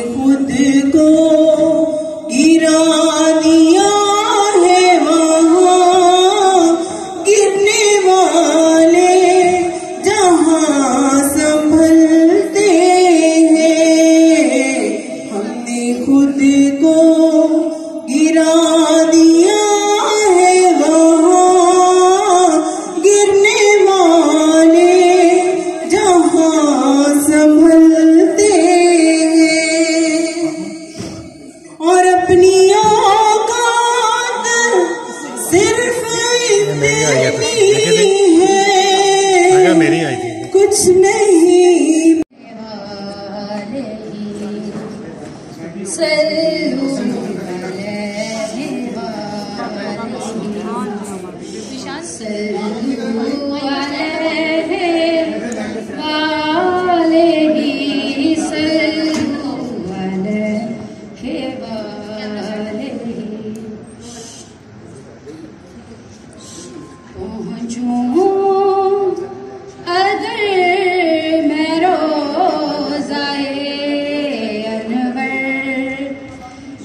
खुद को गिरा दिया है वहाँ गिरने वाले जहाँ संभलते हैं। हमने खुद को गिरा दिया है वहाँ गिरने वाले जहाँ संभलते हैं। और अपनी औकात सिर्फ इतनी है, मेरी आई थी कुछ नहीं।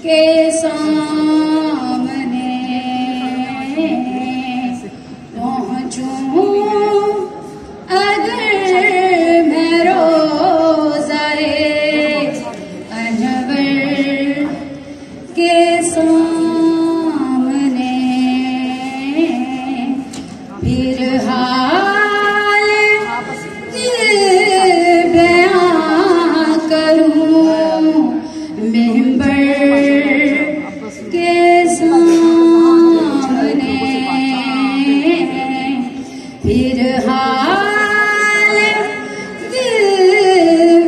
के सामने पहुँचूं अगर मैं रोज़ाए अनवर के सामने, फिर हाल बयां करूं मिंबर के सामने, फिर हाल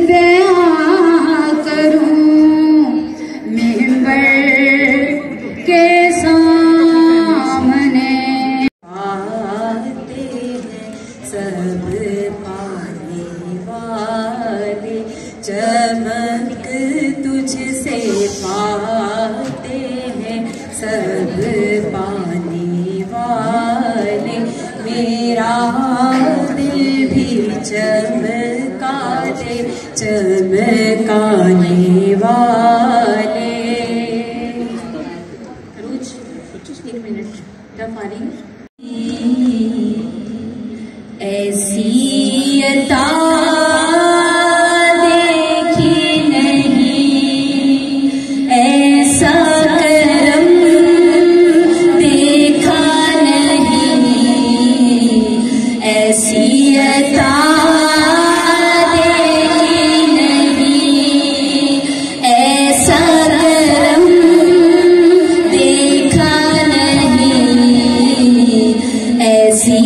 बयां करूं मिंबर के सामने। आते हैं सब पाने वाले, चमक तुझसे पाते हैं सब पाने वाले। मेरा दिल भी चमका दे चमकाने वाले। रोज 1 मिनट रफारी ऐसी अता देखी नहीं, ऐसा करम देखा नहीं, ऐसी अता देखी नहीं, ऐसा करम देखा नहीं, ऐसी